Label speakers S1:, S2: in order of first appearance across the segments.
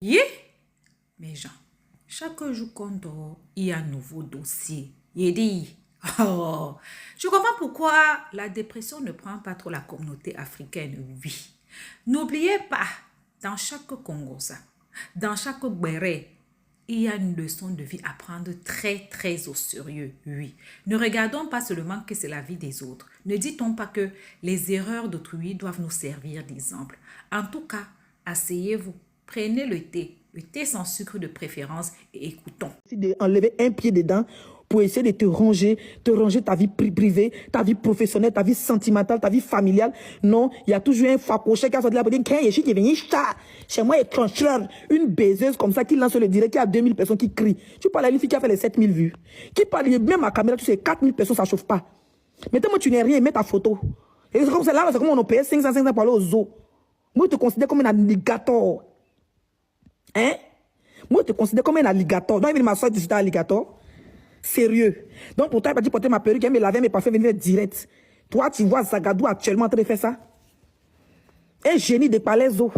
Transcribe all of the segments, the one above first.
S1: Yeah, mes gens, chaque jour qu'on dort, il y a un nouveau dossier. Il dit, oh, je comprends pourquoi la dépression ne prend pas trop la communauté africaine, oui. N'oubliez pas, dans chaque Congosa, dans chaque Béré, il y a une leçon de vie à prendre très, très au sérieux, oui. Ne regardons pas seulement que c'est la vie des autres. Ne dit-on pas que les erreurs d'autrui doivent nous servir d'exemple. En tout cas, asseyez-vous, prenez le thé sans sucre de préférence et écoutons.
S2: Enlever un pied dedans pour essayer de te ranger ta vie privée, ta vie professionnelle, ta vie sentimentale, ta vie familiale. Non, il y a toujours un facochet qui a sorti là pour dire qui est venu chez moi, une baiseuse comme ça qui lance le direct, qui a 2000 personnes qui crient. Tu parles à une fille qui a fait les 7000 vues, qui parle même à caméra, tu sais, 4000 personnes, ça ne chauffe pas. Mais tellement tu n'es rien, mets ta photo. Et c'est comme ça, là, c'est comme on a payé 500 pour aller au zoo. Moi, je te considère comme un alligator. Hein? Moi, je te considère comme un alligator. Donc, il m'a sorti du alligator. Sérieux. Donc, pour toi, il m'a dit porter ma perruque, il me laver mes parfums, venir direct. Toi, tu vois Zagadou actuellement en train de faire ça. Un génie de palaiso.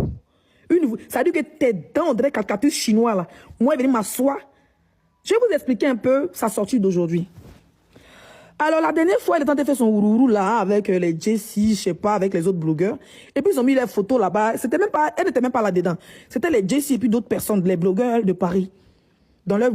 S2: Ça veut dire que tes dents, on dirait caricature chinois là. Moi, il venu m'asseoir. Je vais vous expliquer un peu sa sortie d'aujourd'hui. Alors, la dernière fois, elle est en train de faire son ourourou là, avec les Jessie, je sais pas, avec les autres blogueurs. Et puis, ils ont mis les photos là-bas. C'était même pas, elle n'était même pas là-dedans. C'était les Jessie et puis d'autres personnes, les blogueurs de Paris. Dans leur,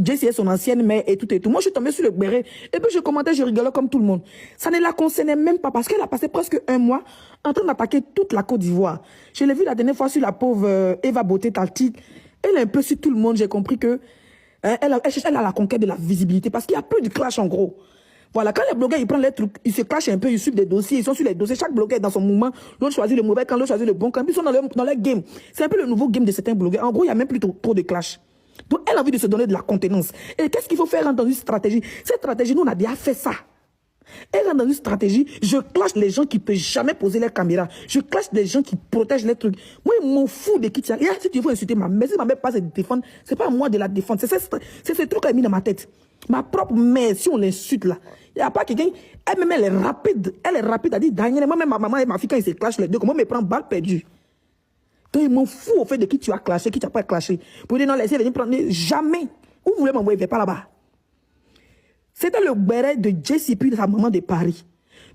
S2: Jessie est son ancienne mère et tout et tout. Moi, je suis tombée sur le béret. Et puis, je commentais, je rigolais comme tout le monde. Ça ne la concernait même pas parce qu'elle a passé presque un mois en train d'attaquer toute la Côte d'Ivoire. Je l'ai vu la dernière fois sur la pauvre Eva Beauté Taltic. Elle est un peu sur tout le monde. J'ai compris que elle a la conquête de la visibilité parce qu'il y a plus de clash en gros. Voilà, quand les blogueurs, ils prennent les trucs, ils se clashent un peu, ils suivent des dossiers, ils sont sur les dossiers. Chaque blogueur est dans son mouvement. L'autre choisit le mauvais camp, l'autre choisit le bon camp. Ils sont dans leur game. C'est un peu le nouveau game de certains blogueurs. En gros, il n'y a même plus trop de clash. Donc, elle a envie de se donner de la contenance. Et qu'est-ce qu'il faut faire dans une stratégie? Cette stratégie, nous, on a déjà fait ça. Elle est dans une stratégie, je clash les gens qui ne peuvent jamais poser leur caméra. Je clash les gens qui protègent les trucs. Moi, je m'en fous de qui tu as. Et si tu veux insulter ma mère, si ma mère passe à te défendre, ce n'est pas à moi de la défendre. C'est ce truc qu'elle a mis dans ma tête. Ma propre mère, si on l'insulte là, il n'y a pas quelqu'un. Elle-même, elle est rapide. Elle est rapide à dire, Daniel, moi-même, ma maman et ma fille, quand ils se clashent les deux, comment me prend balle perdue? Donc, il m'en fout au fait de qui tu as clashé, qui tu n'as pas clashé. Pour dire non, laissez venir prendre. Jamais. Où vous voulez m'envoyer, ne pas là-bas. C'était le béret de Jessie puis de sa maman de Paris.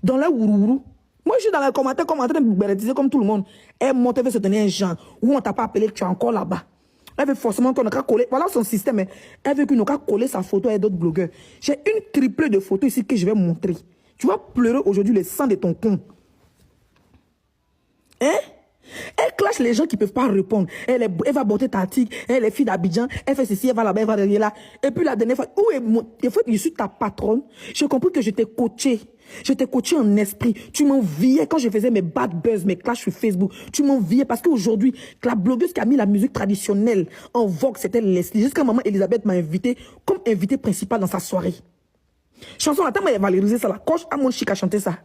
S2: Dans le ourourou. Moi, je suis dans les commentaires comme en train de me bérétiser comme tout le monde. Elle monte, elle veut se donner un genre. Où on t'a pas appelé, tu es encore là-bas. Elle veut forcément qu'on a collé. Voilà son système. Hein. Elle veut qu'on a collé sa photo avec d'autres blogueurs. J'ai une triplée de photos ici que je vais montrer. Tu vas pleurer aujourd'hui le sang de ton con. Hein? Elle clash les gens qui ne peuvent pas répondre. Elle va botter ta tique, elle est fille d'Abidjan, elle fait ceci, elle va là-bas, elle va derrière là. Et puis la dernière fois, je suis ta patronne. J'ai compris que je t'ai coaché. Je t'ai coaché en esprit. Tu m'enviais quand je faisais mes bad buzz, mes clashs sur Facebook. Tu m'enviais parce qu'aujourd'hui, la blogueuse qui a mis la musique traditionnelle en vogue, c'était Leslie. Jusqu'à maman Elisabeth m'a invité comme invitée principale dans sa soirée. Chanson, attends, elle valorisé ça. La coche à mon chic a chanté ça.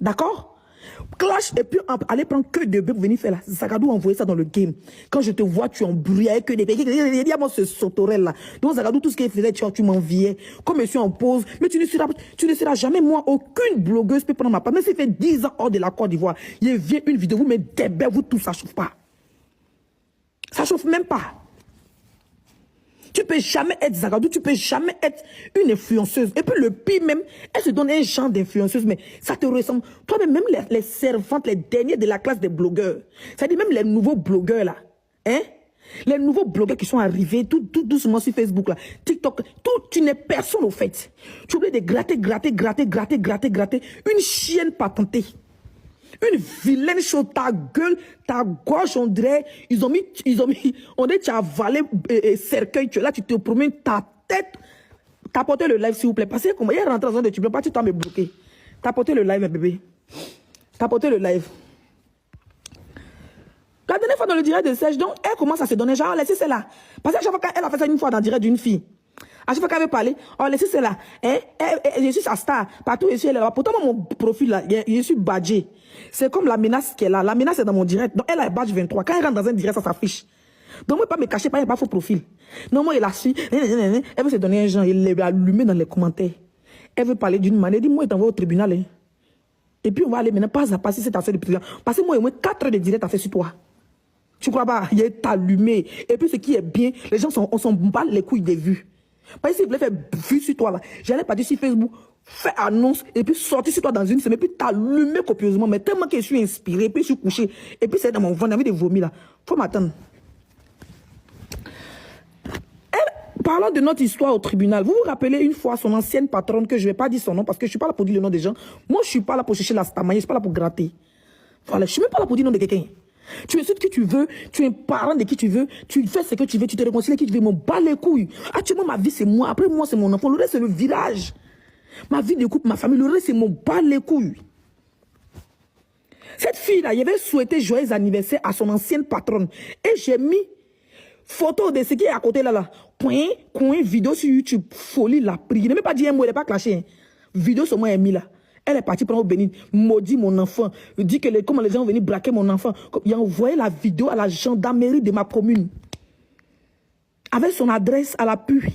S2: D'accord? Clash et puis aller prendre que de bœufs pour venir faire là. Zagadou envoyer ça dans le game. Quand je te vois, tu embrouilles avec que des pays. Il y a moi ce sautorel là. Donc Zagadou, tout ce qu'il faisait, tu m'enviais. Comme je suis en pause. Mais tu ne seras jamais moi. Aucune blogueuse peut prendre ma part. Même s'il fait 10 ans hors de la Côte d'Ivoire. Il vient une vidéo, vous mettez des bêtes, vous tous, ça chauffe pas. Ça chauffe même pas. Tu ne peux jamais être Zagadou, tu ne peux jamais être une influenceuse. Et puis le pire même, elle se donne un genre d'influenceuse, mais ça te ressemble. Toi-même, même les servantes, les derniers de la classe des blogueurs, c'est-à-dire même les nouveaux blogueurs là, hein? Les nouveaux blogueurs qui sont arrivés tout doucement sur Facebook là, TikTok, tu n'es personne au fait. Tu oublies de gratter, une chienne patentée. Une vilaine chose, ta gueule, ta gorge, on dirait, on dirait, tu as avalé cercueil, là, tu te promènes ta tête. Tapotez le live, s'il vous plaît. Parce que comment il est rentré dans zone de tu peux pas, tu t'as me bloquer. Tapotez le live, bébé. Tapotez le live. La dernière fois dans le direct de Serge, donc, elle commence à se donner, genre, laissez celle-là. Parce qu'à chaque fois qu'elle a fait ça une fois dans le direct d'une fille, à chaque fois qu'elle veut parler, oh, laissez celle-là. Je suis sa star. Partout, je suis là. Pourtant, mon profil, là, je suis badgé. C'est comme la menace qu'elle a. La menace est dans mon direct. Donc, elle a badge 23. Quand elle rentre dans un direct, ça s'affiche. Donc, moi, pas me cacher, pas faux profil. Non, moi, elle a su. Elle veut se donner un genre. Elle l'a allumé dans les commentaires. Elle veut parler d'une manière. Elle dit, moi, je t'envoie au tribunal. Hein. Et puis, on va aller maintenant, pas à passer cette affaire de président. Parce que moi, au moins 4 heures de direct à faire sur toi. Tu crois pas? Il est allumé. Et puis ce qui est bien, les gens on s'en bat les couilles des vues. Parce que si vous voulez faire vue sur toi là, j'allais partir sur Facebook, faire annonce, et puis sortir sur toi dans une semaine, puis t'allumer copieusement. Mais tellement que je suis inspiré, puis je suis couché, et puis c'est dans mon ventre, j'ai envie de vomir là. Faut m'attendre. Parlons de notre histoire au tribunal. Vous vous rappelez une fois son ancienne patronne, que je ne vais pas dire son nom parce que je ne suis pas là pour dire le nom des gens. Moi, je ne suis pas là pour chercher la stamaille, je ne suis pas là pour gratter. Voilà, je ne suis même pas là pour dire le nom de quelqu'un. Tu insultes qui tu veux, tu es un parent de qui tu veux, tu fais ce que tu veux, tu te réconcilies avec qui tu veux, m'en bats les couilles. Actuellement, ma vie, c'est moi. Après moi, c'est mon enfant. Le reste, c'est le village. Ma vie de couple, ma famille, le reste, c'est mon bas les couilles. Cette fille-là, il avait souhaité joyeux anniversaire à son ancienne patronne. Et j'ai mis photo de ce qui est à côté là. Coin, vidéo sur YouTube. Folie, la prie. Il n'a même pas dit un mot, il n'est pas clashé. Hein. Vidéo sur moi, elle est mise là. Elle est partie prendre au béni, maudit mon enfant. Il dit que comment les gens ont venu braquer mon enfant. Il a envoyé la vidéo à la gendarmerie de ma commune. Avec son adresse à l'appui.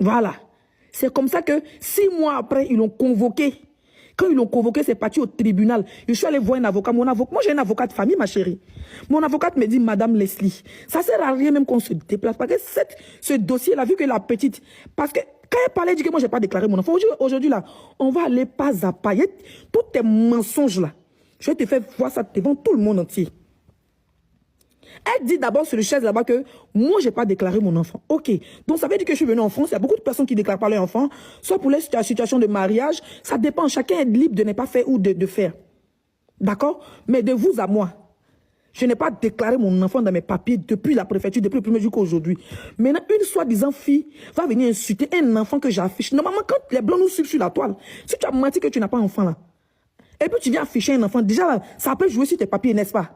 S2: Voilà. C'est comme ça que 6 mois après, ils l'ont convoqué. Quand ils l'ont convoqué, c'est parti au tribunal. Je suis allé voir un avocat. Moi, j'ai un avocat de famille, ma chérie. Mon avocate me dit, Madame Leslie, ça ne sert à rien même qu'on se déplace. Parce que ce dossier, elle a vu que la petite... Parce que quand elle parlait, elle dit que moi, je n'ai pas déclaré mon enfant. Aujourd'hui, là, on va aller pas à pas. Tous tes mensonges, là, je vais te faire voir ça devant tout le monde entier. Elle dit d'abord sur le chaise là-bas que moi, je n'ai pas déclaré mon enfant. Ok. Donc, ça veut dire que je suis venue en France. Il y a beaucoup de personnes qui ne déclarent pas leur enfant. Soit pour la situation de mariage. Ça dépend. Chacun est libre de ne pas faire ou de faire. D'accord? Mais de vous à moi, je n'ai pas déclaré mon enfant dans mes papiers depuis la préfecture, depuis le premier jour qu'aujourd'hui. Maintenant, une soi-disant fille va venir insulter un enfant que j'affiche. Normalement, quand les blancs nous suivent sur la toile, si tu as menti que tu n'as pas d'enfant là, et puis tu viens afficher un enfant, déjà, là, ça peut jouer sur tes papiers, n'est-ce pas?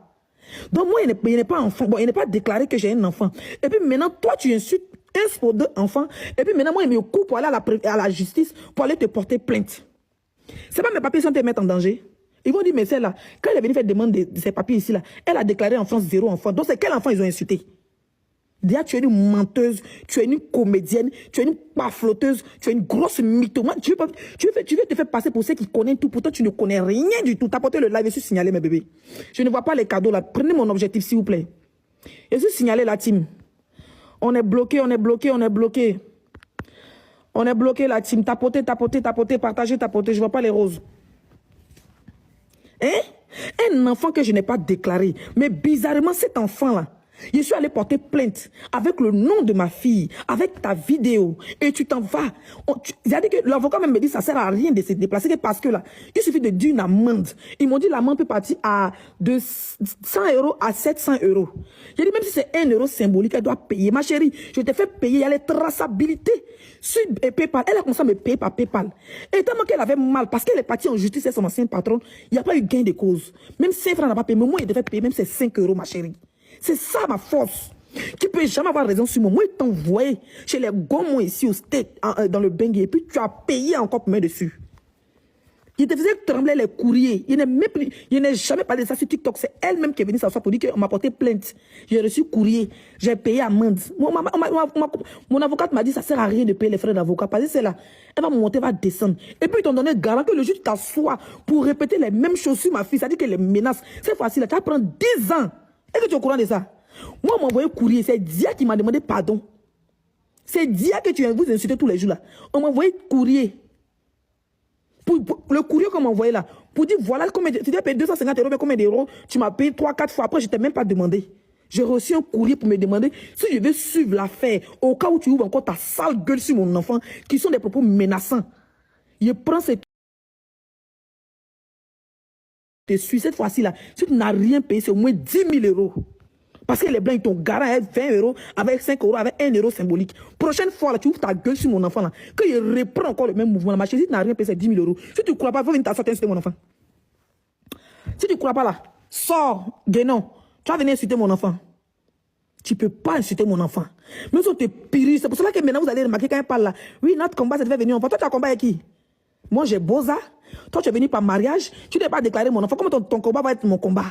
S2: Donc moi, il n'est pas enfant. Bon, il n'est pas déclaré que j'ai un enfant. Et puis maintenant, toi, tu insultes un pour 2 enfants. Et puis maintenant, moi, il me coupe pour aller à la justice, pour aller te porter plainte. C'est pas mes papiers qui sont te mettre en danger. Ils vont dire, mais celle-là, quand elle est venue faire demande de ses papiers ici, là, elle a déclaré en France 0 enfant. Donc c'est quel enfant ils ont insulté? Déjà, tu es une menteuse, tu es une comédienne, tu es une pafloteuse, tu es une grosse mythomane. Tu veux te faire passer pour ceux qui connaissent tout. Pourtant, tu ne connais rien du tout. T'apportez le live, je suis signalé, mes bébés. Je ne vois pas les cadeaux là. Prenez mon objectif, s'il vous plaît. Je suis signalé, la team. On est bloqué, on est bloqué, on est bloqué. On est bloqué, la team. Tapotez, partagez, tapotez. Je ne vois pas les roses. Hein? Un enfant que je n'ai pas déclaré. Mais bizarrement, cet enfant-là, je suis allé porter plainte avec le nom de ma fille, avec ta vidéo, et tu t'en vas. C'est-à-dire que l'avocat même me dit que ça ne sert à rien de se déplacer parce que là, il suffit de dire une amende. Ils m'ont dit l'amende peut partir de 100 € à 700 €. J'ai dit même si c'est 1 € symbolique, elle doit payer. Ma chérie, je t'ai fait payer, il y a les traçabilités sur PayPal. Elle a commencé à me payer par PayPal. Et tellement qu'elle avait mal, parce qu'elle est partie en justice, c'est son ancien patron, il n'y a pas eu gain de cause. Même 5 francs n'a pas payé, mais moi, il devait payer même c'est 5 €, ma chérie. C'est ça ma force. Tu ne peux jamais avoir raison sur moi. Moi, je t'envoie chez les gomons ici au state, dans le Bengue, et puis tu as payé encore pour mettre dessus. Il te faisait trembler les courriers. Il n'est jamais parlé de ça sur TikTok. C'est elle-même qui est venue s'asseoir pour dire qu'on m'a porté plainte. J'ai reçu courrier. J'ai payé amende. Mon avocate m'a dit ça ne sert à rien de payer les frais d'avocat. Parce que c'est là. Elle va monter, elle va descendre. Et puis ils t'ont donné garant que le juge t'assoit pour répéter les mêmes choses sur ma fille. Ça dit que les menaces. C'est facile. Ça va prendre 10 ans. Est-ce que tu es au courant de ça? Moi, on m'a envoyé courrier. C'est Dia qui m'a demandé pardon. C'est Dia que vous insultez tous les jours là. On m'a envoyé courrier. Le courrier qu'on m'a envoyé là. Pour dire voilà combien. Tu dois payer 250 €, mais combien d'euros? Tu m'as payé 3-4 fois. Après, je ne t'ai même pas demandé. J'ai reçu un courrier pour me demander si je vais suivre l'affaire. Au cas où tu ouvres encore ta sale gueule sur mon enfant, qui sont des propos menaçants. Je prends ces. Je suis cette fois-ci là. Si tu n'as rien payé, c'est au moins 10 000 €. Parce que les blancs, ils t'ont garant avec 20 €, avec 5 €, avec 1 € symbolique. Prochaine fois, là, tu ouvres ta gueule sur mon enfant là. Que je reprends encore le même mouvement. Là. Ma chérie, si tu n'as rien payé, c'est 10 000 €. Si tu ne crois pas, il faut venir t'asseoir insulter mon enfant. Si tu ne crois pas là, sors, Guénon. Tu vas venir insulter mon enfant. Tu ne peux pas insulter mon enfant. Même si on te pire, c'est pour cela que maintenant vous allez remarquer quand elle parle là. Oui, notre combat, ça devait venir enfant. Toi, tu as combat avec qui? Moi, j'ai Boza. Toi, tu es venu par mariage. Tu n'es pas déclaré mon enfant. Comment ton combat va être mon combat?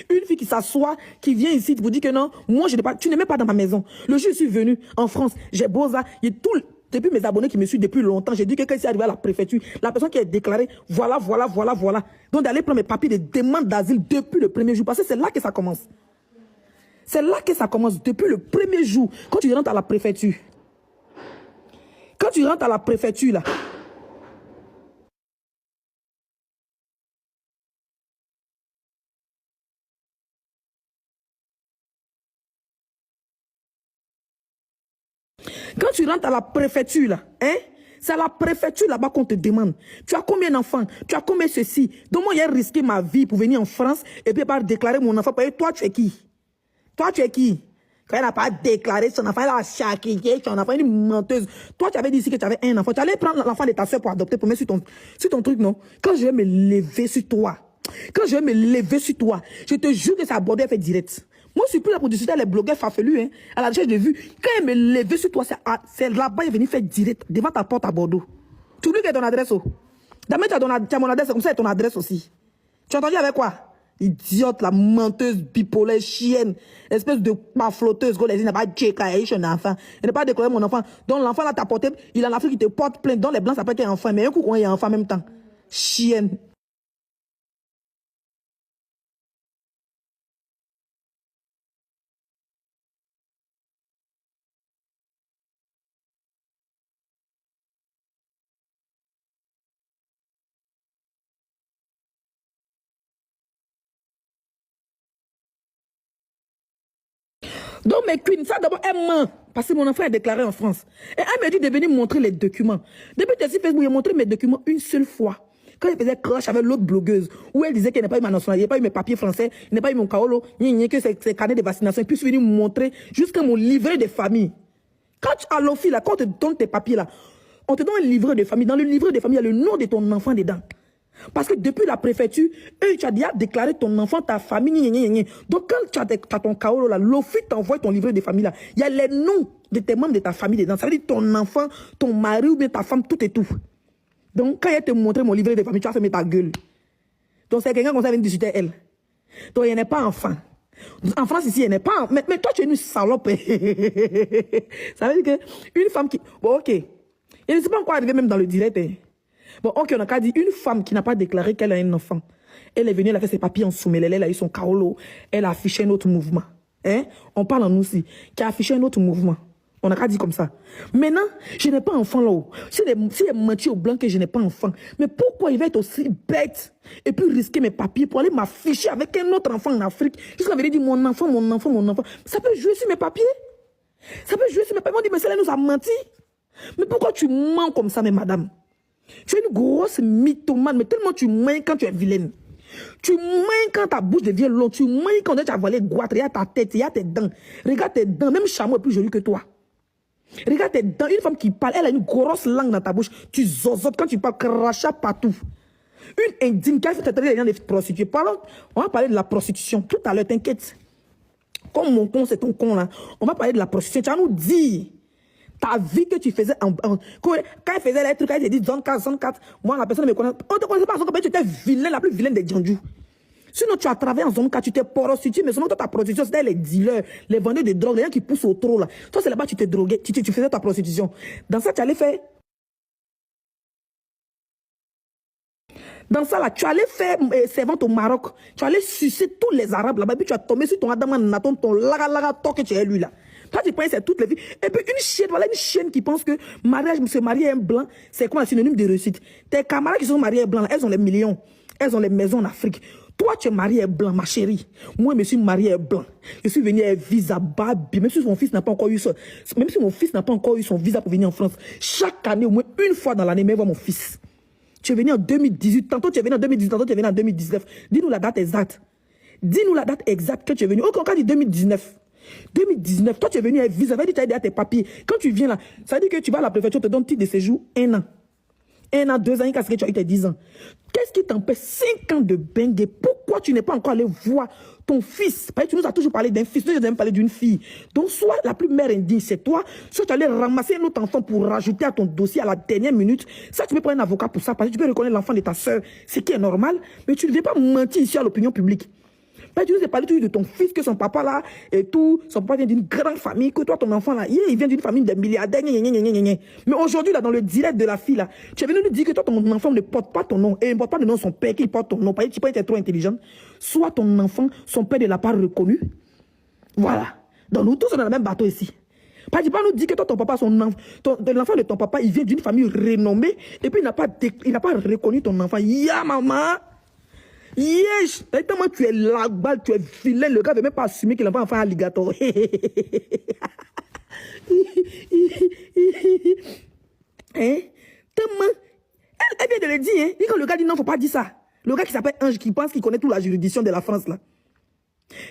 S2: Une fille qui s'assoit, qui vient ici, vous dit que non, moi, je n'ai pas, tu n'es même pas dans ma maison. Le jour où je suis venu en France, j'ai Boza. Depuis mes abonnés qui me suivent depuis longtemps, j'ai dit que quand c'est arrivé à la préfecture, la personne qui est déclarée, voilà. Donc, d'aller prendre mes papiers de demande d'asile depuis le premier jour. Parce que c'est là que ça commence. C'est là que ça commence, depuis le premier jour, quand tu rentres à la préfecture. Quand tu rentres à la préfecture, là, quand tu rentres à la préfecture, là, hein, c'est à la préfecture là-bas qu'on te demande. Tu as combien d'enfants? Tu as combien ceci? Donc moi, j'ai risqué ma vie pour venir en France et puis par déclarer mon enfant. Toi, tu es qui? Toi, tu es qui? Quand elle n'a pas déclaré son enfant, elle a charrié son enfant, elle est une menteuse. Toi, tu avais dit ici que tu avais un enfant. Tu allais prendre l'enfant de ta soeur pour adopter, pour mettre sur ton truc, non? Quand je vais me lever sur toi, je te jure que ça a abordé, elle fait direct. Moi, je suis plus là pour discuter les blogueurs farfelus, hein, à la recherche de vues. Quand elle me levait sur toi, c'est là-bas, elle est venue faire direct, devant ta porte à Bordeaux. Tu oublies quelle est ton adresse, oh? D'abord, tu as mon adresse, comme ça, c'est ton adresse aussi. Tu as entendu avec quoi? Idiote, la menteuse, bipolaire, chienne, espèce de flotteuse, elle n'a pas checké un enfant. Elle n'a pas déclaré mon enfant. Donc l'enfant là t'a porté, il est en Afrique, il te porte plainte. Donc les blancs s'appellent qu'il y a un enfant, mais un coup, il y a un enfant en même temps. Chienne. Donc mes queens, ça d'abord, elle ment. Parce que mon enfant est déclaré en France. Et elle m'a dit de venir montrer les documents. Depuis que Facebook, j'ai montré mes documents une seule fois. Quand elle faisait crash avec l'autre blogueuse, où elle disait qu'elle n'a pas eu ma nationalité, elle n'a pas eu mes papiers français, elle n'a pas eu mon kaolo, que ses carnets de vaccination. Et puis je suis venu montrer jusqu'à mon livret de famille. Quand tu as l'OFI, là, quand on te donne tes papiers là, on te donne un livret de famille. Dans le livret de famille, il y a le nom de ton enfant dedans. Parce que depuis la préfecture, tu as déjà déclaré ton enfant, ta famille. Donc quand tu as ton kaolo là, l'OFI t'envoie ton livret de famille là, il y a les noms de tes membres de ta famille dedans. Ça veut dire ton enfant, ton mari ou bien ta femme, tout et tout. Donc quand elle te montre mon livret de famille, tu as fait ta gueule. Donc c'est quelqu'un comme ça vient discuter elle. Donc elle n'est pas enfant. En France ici, elle n'est pas. Mais toi tu es une salope. Ça veut dire qu'une femme qui. Bon ok. Elle ne sait pas encore arriver même dans le direct. Hein. Bon, ok, on a qu'à dire une femme qui n'a pas déclaré qu'elle a un enfant. Elle est venue, elle a fait ses papiers en soumélé, elle a eu son kaolo, elle a affiché un autre mouvement. Hein? On parle en nous aussi, qui a affiché un autre mouvement. On a qu'à dire comme ça. Maintenant, je n'ai pas enfant là-haut. Si elle mentit au blanc que je n'ai pas enfant, mais pourquoi il va être aussi bête et puis risquer mes papiers pour aller m'afficher avec un autre enfant en Afrique? Jusqu'à venir dire mon enfant. Ça peut jouer sur mes papiers. Ça peut jouer sur mes papiers. On dit, mais celle-là nous a menti. Mais pourquoi tu mens comme ça, mais madame? Tu es une grosse mythomane, mais tellement tu mens quand tu es vilaine. Tu mens quand ta bouche devient longue. Tu mens quand tu as volé goitre. Il y a ta tête, il y a tes dents. Regarde tes dents, même chameau est plus joli que toi. Regarde tes dents. Une femme qui parle, elle a une grosse langue dans ta bouche. Tu zozotes quand tu parles, crachat partout. Une indigne qui a fait traiter les gens de prostituées. On va parler de la prostitution tout à l'heure, t'inquiète. Comme mon con, c'est ton con là. On va parler de la prostitution. Tu vas nous dire. Ta vie que tu faisais quand elle faisait les trucs, quand elle te dit zone 4, moi la personne ne me connaît. On ne te connaissait pas en zone 4, tu étais vilain, la plus vilaine des Djandjou. Sinon tu as travaillé en zone 4, tu t'es prostitué, mais sinon toi ta prostitution c'était les dealers, les vendeurs de drogue, les gens qui poussent au trot là. Toi c'est là-bas tu t'es drogué, tu faisais ta prostitution. Dans ça tu allais faire. Dans ça là, tu allais faire servante au Maroc. Tu allais sucer tous les Arabes là-bas, puis tu as tombé sur ton Adam Naton, ton laga que tu es lui là. Toi, tu penses c'est toutes les vies. Et puis une chienne, voilà une chienne qui pense que se marier un blanc, c'est quoi un synonyme de réussite. Tes camarades qui sont mariés blancs, elles ont les millions. Elles ont les maisons en Afrique. Toi, tu es marié blanc, ma chérie. Moi, je me suis marié blanc. Je suis venu à visa babi. Même si mon fils n'a pas encore eu son visa pour venir en France. Chaque année, au moins une fois dans l'année, je vais voir mon fils. Tu es venu en 2018. Tantôt, tu es venu en 2018, tantôt, tu es venu en 2019. Dis-nous la date exacte. Dis-nous la date exacte que tu es venu. Ok, on dit 2019. 2019, toi tu es venu avec visa, ça veut dire que tu as déjà tes papiers. Quand tu viens là, ça veut dire que tu vas à la préfecture, te donne titre de séjour 1 an. 1 an, 2 ans, parce que tu as eu tes 10 ans. Qu'est-ce qui t'empêche 5 ans de bengue? Pourquoi tu n'es pas encore allé voir ton fils? Parce que tu nous as toujours parlé d'un fils, tu nous as même parlé d'une fille. Donc soit la plus mère indigne, c'est toi, soit tu allais ramasser un autre enfant pour rajouter à ton dossier à la dernière minute. Ça, tu peux prendre un avocat pour ça, parce que tu peux reconnaître l'enfant de ta soeur, ce qui est normal, mais tu ne viens pas mentir ici à l'opinion publique. Mais tu nous as parlé de ton fils, que son papa là, et tout, son papa vient d'une grande famille, que toi, ton enfant là, il vient d'une famille de milliardaires, mais aujourd'hui, là, dans le direct de la fille là, tu es venu nous dire que toi, ton enfant ne porte pas ton nom, et il ne porte pas le nom de son père, qu'il porte ton nom, parce que tu peux être trop intelligent. Soit ton enfant, son père ne l'a pas reconnu, Voilà. Donc nous tous, on est dans le même bateau ici. Pas nous dire que toi, ton papa, l'enfant de ton papa, il vient d'une famille renommée et puis il n'a pas reconnu ton enfant. Ya maman! Yes! Tellement tu es la balle, tu es vilain, le gars ne veut même pas assumer qu'il a pas un enfant alligator. Hein? Tellement. Elle vient de le dire, hein? Et quand le gars dit non, il ne faut pas dire ça. Le gars qui s'appelle Ange, qui pense qu'il connaît toute la juridiction de la France, là.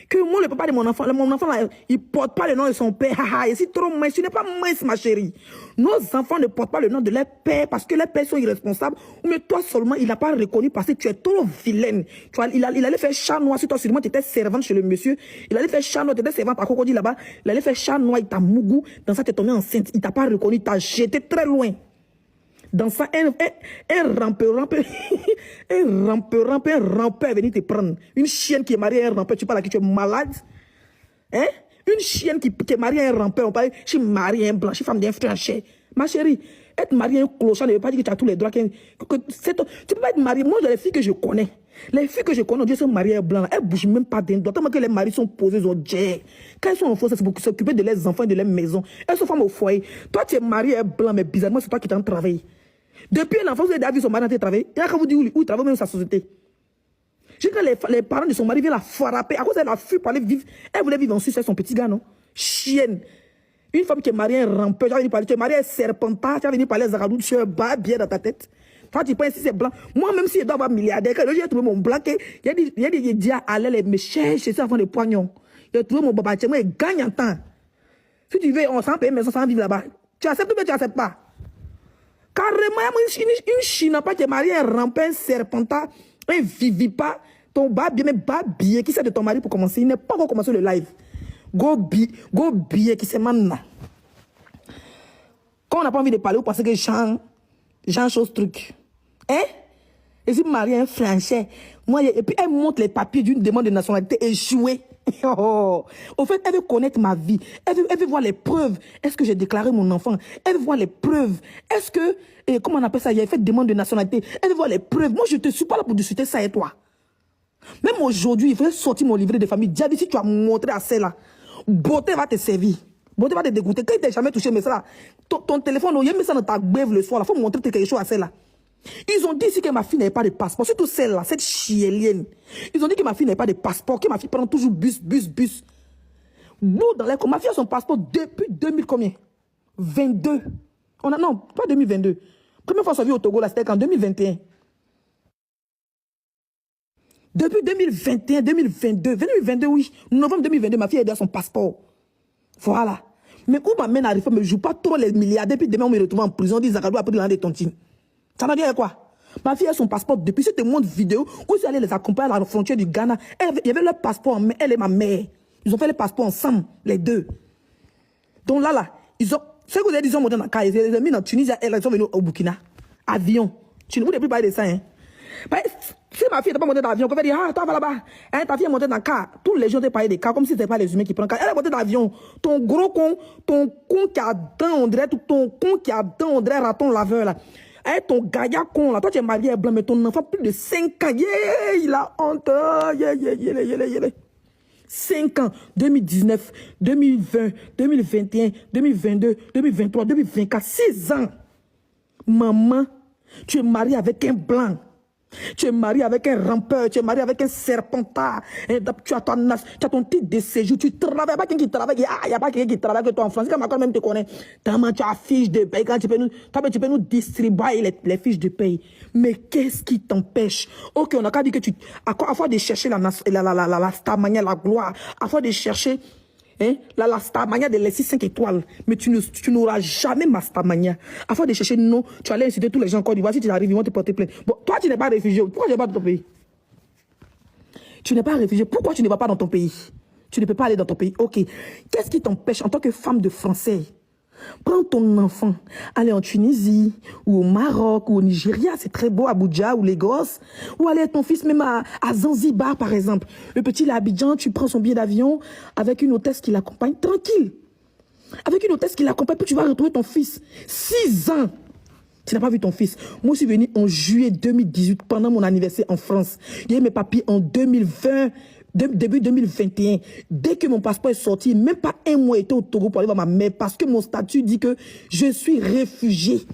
S2: Que moi, le papa de mon enfant là, il ne porte pas le nom de son père. Et c'est trop mince, tu n'es pas mince, ma chérie. Nos enfants ne portent pas le nom de leur père parce que leurs pères sont irresponsables. Mais toi seulement, il n'a pas reconnu parce que tu es trop vilaine. Tu vois, il allait faire chat noir sur toi, sûrement tu étais servante chez le monsieur. Il allait faire chat noir, tu étais servante à Cocody là-bas. Il allait faire chat noir, il t'a mougou. Dans ça, tu es tombée enceinte. Il ne t'a pas reconnu, il t'a jeté très loin. Dans ça, un rampeur est venu te prendre. Une chienne qui est mariée à un rampeur, tu parles à qui tu es malade? Hein? Une chienne qui est mariée à un rampeur, on parle, je suis mariée à un blanc, je suis femme d'un franchise. Ma chérie, être mariée à un clochard ne veut pas dire que tu as tous les droits. Tu ne peux pas être mariée. Moi, les filles que je connais, on dit qu'elles sont mariées à un blanc, elles ne bougent même pas d'un doigt. Tellement que les maris sont posés aux objets. Quand elles sont en France, c'est pour s'occuper de leurs enfants et de leur maison. Elles sont femmes au foyer. Toi, tu es mariée à un blanc, mais bizarrement, c'est toi qui t'es en travail. Depuis l'enfance, vous avez vu son mari en travail. Et quand vous dites où il travaille, même sa société. Quand les parents de son mari viennent la frapper, à cause elle a fui pour aller vivre. Elle voulait vivre en Suisse avec son petit gars, non? Chienne. Une femme qui est mariée à un rampeur, tu es mariée à un serpentin, tu vas venir parler à Zaradou, tu es bas bien dans ta tête. Toi, tu penses si c'est blanc. Moi, même si je dois avoir milliardaire, quand j'ai trouvé mon blanc, il y a des dias à l'aller me chercher avant le poignon. J'ai trouvé mon baba, moi, il gagne en temps. Si tu veux, on s'en paye, mais on s'en vivre là-bas. Tu acceptes ou bien tu n'acceptes pas? Carrément, une chinapa qui est mariée à un rampin, un serpentin, un vivipar, ton babier qui sait de ton mari pour commencer. Il n'est pas encore commencé le live. Go billet qui s'est maintenant. Quand on n'a pas envie de parler, vous pensez que Jean chose truc. Hein? Et si mariée à un français, moi, et puis elle montre les papiers d'une demande de nationalité échouée. Oh. Au fait, elle veut connaître ma vie. Elle veut voir les preuves. Est-ce que j'ai déclaré mon enfant? Elle veut voir les preuves. Est-ce que, comment on appelle ça? Il a fait demande de nationalité. Elle veut voir les preuves. Moi, je ne suis pas là pour discuter ça et toi. Même aujourd'hui, il faudrait sortir mon livret de famille. Déjà, si tu as montré à celle-là, beauté va te servir. Beauté va te dégoûter. Quand il t'a jamais touché, mais ça, ton téléphone, il y a mis ça dans ta gbève le soir. Il faut montrer quelque chose à celle-là. Ils ont dit ici que ma fille n'avait pas de passeport. Surtout celle-là, cette chiélienne. Ils ont dit que ma fille n'avait pas de passeport, que ma fille prend toujours bus. Bon, dans les ma fille a son passeport depuis 2000 combien? 22. Non, pas 2022. Première fois qu'on s'est vu au Togo, là, c'était en 2021. Depuis 2021, 2022, oui. Novembre 2022, ma fille a déjà son passeport. Voilà. Mais où ma mère n'arrive pas, me joue pas trop les milliardaires, puis demain on me retrouve en prison, on dit Zagadou a pris l'an des tontines. Ça veut dire quoi? Ma fille a son passeport depuis ce monde vidéo où je suis allé les accompagner à la frontière du Ghana. Il y avait leur passeport en main, elle et ma mère. Ils ont fait le passeport ensemble, les deux. Donc là, ils ont. Ce que vous avez dit, ils ont monté dans le cas, ils les ont mis en Tunisie, ils sont venus au Burkina. Avion. Tu ne voulais plus parler de ça, hein? Si ma fille n'est pas montée dans l'avion, on va dire, ah, toi, va là-bas. Hein, ta fille est montée dans le car. Tous les gens te parlé des cars comme si ce n'était pas les humains qui prennent le car. Elle est montée dans l'avion. Ton gros con, ton con qui a dents, on dirait, raton laveur, là. Hein, ton gaillard con, là. Toi, tu es marié blanc, mais ton enfant, plus de 5 ans. Yeah, il a honte. Yeah. 5 ans. 2019, 2020, 2021, 2022, 2023, 2024. 6 ans. Maman, tu es marié avec un blanc. Tu es marié avec un rampeur, tu es marié avec un serpentard, tu as ton titre de séjour, tu travailles, pas quelqu'un qui travaille, il n'y a pas quelqu'un qui travaille que toi en France, quand ma même te connaît, tu as fiche de paye, quand tu peux nous distribuer les fiches de paye. Mais qu'est-ce qui t'empêche? Ok, on n'a qu'à dire que à fois de chercher la starmania, la gloire, à fois de chercher la starmania de laisser 5 étoiles, mais tu n'auras jamais ma starmania. Afin de chercher, non, tu allais inciter tous les gens en Côte d'Ivoire, si tu arrives, ils vont te porter plainte. Bon, toi, tu n'es pas réfugié. Pourquoi tu n'es pas dans ton pays? Tu n'es pas réfugié. Pourquoi tu ne vas pas dans ton pays? Tu ne peux pas aller dans ton pays. Ok. Qu'est-ce qui t'empêche en tant que femme de Français? Prends ton enfant, aller en Tunisie, ou au Maroc, ou au Nigeria, c'est très beau, Abuja, ou Lagos, ou aller avec ton fils même à Zanzibar, par exemple. Le petit, là, à Abidjan, tu prends son billet d'avion avec une hôtesse qui l'accompagne, tranquille. Avec une hôtesse qui l'accompagne, puis tu vas retrouver ton fils. 6 ans. Tu n'as pas vu ton fils. Moi, je suis venu en juillet 2018, pendant mon anniversaire en France. J'ai eu mes papiers en 2020, Début 2021, dès que mon passeport est sorti, même pas un mois été au Togo pour aller voir ma mère parce que mon statut dit que je suis réfugié,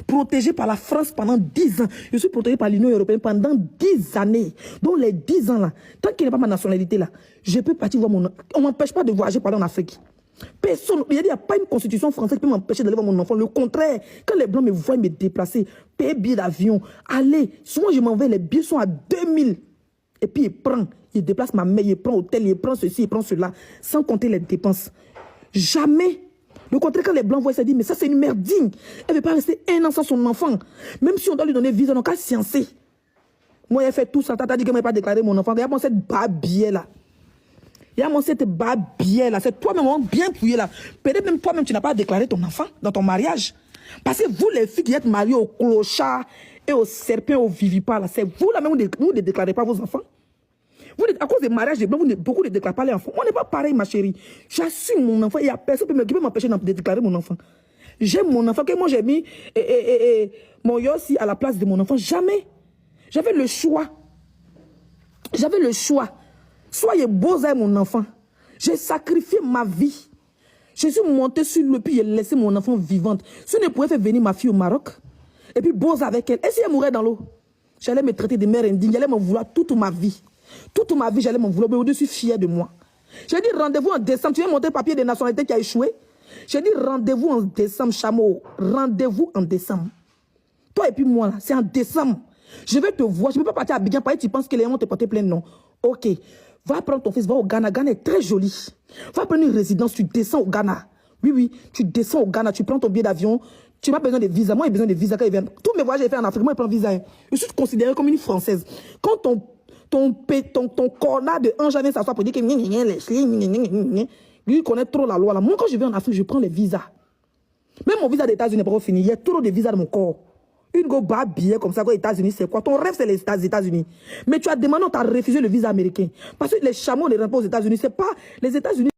S2: protégé par la France pendant 10 ans. Je suis protégé par l'Union européenne pendant 10 années. Donc les 10 ans là, tant qu'il n'y a pas ma nationalité là, je peux partir voir mon... On ne m'empêche pas de voyager par en Afrique. Personne, il n'y a pas une constitution française qui peut m'empêcher d'aller voir mon enfant. Le contraire, quand les Blancs me voient me déplacer, payer billet d'avion, aller, souvent je m'en vais, les billets sont à 2000. Et puis il déplace ma mère, il prend hôtel, il prend ceci, il prend cela, sans compter les dépenses. Jamais. Le contraire, quand les Blancs voient, ils se disent, mais ça c'est une mère digne. Elle ne veut pas rester 1 an sans son enfant. Même si on doit lui donner visa, donc à sciencer. Moi, elle fait tout ça, tata dit qu'elle ne m'a pas déclaré mon enfant. Regarde-moi cette babière là. Regarde-moi cette babière là. C'est toi-même bien pouillé là. Peut-être même toi-même, tu n'as pas déclaré ton enfant dans ton mariage. Parce que vous, les filles qui êtes mariées au clochard et au serpent, au vivipare, là, c'est vous là même, vous ne déclarez pas vos enfants. Vous, à cause des mariages des Blancs, beaucoup ne déclarent pas les enfants. On n'est pas pareil, ma chérie. J'assume mon enfant. Il n'y a personne qui peut m'empêcher de déclarer mon enfant. J'aime mon enfant. Que moi, j'ai mis mon Yossi à la place de mon enfant. Jamais. J'avais le choix. J'avais le choix. Soyez beaux à mon enfant. J'ai sacrifié ma vie. Je suis montée sur le puis j'ai laissé mon enfant vivante. Si je ne pouvais faire venir ma fille au Maroc, et puis beaux avec elle, et si elle mourait dans l'eau, j'allais me traiter de mère indigne, j'allais m'en vouloir toute ma vie. Toute ma vie, j'allais m'en vouloir, mais aujourd'hui, je suis fière de moi. J'ai dit rendez-vous en décembre. Tu viens montrer le papier de nationalité qui a échoué. J'ai dit rendez-vous en décembre, chameau. Rendez-vous en décembre. Toi et puis moi, là, c'est en décembre. Je vais te voir. Je ne peux pas partir à Abidjan. Tu penses que les gens vont te porter plein de noms. Ok. Va prendre ton fils, va au Ghana. Ghana est très joli. Va prendre une résidence, tu descends au Ghana. Oui, oui. Tu descends au Ghana, tu prends ton billet d'avion. Tu n'as pas besoin de visa. Moi, j'ai besoin de visa quand ils viennent. Tous mes voyages que j'ai fait en Afrique, moi, je prends visa. Je suis considérée comme une Française. Quand ton corna de ange vient s'asseoir pour dire que lui connaît trop la loi là. Moi, quand je vais en Afrique, je prends les visas. Même mon visa des États-Unis n'est pas fini. Il y a trop de visas dans mon corps. Une go billet comme ça, aux États-Unis, c'est quoi? Ton rêve, c'est les États-Unis. Mais tu as demandé, on t'a refusé le visa américain. Parce que les chameaux ne rentrent pas aux États-Unis. C'est pas les États-Unis.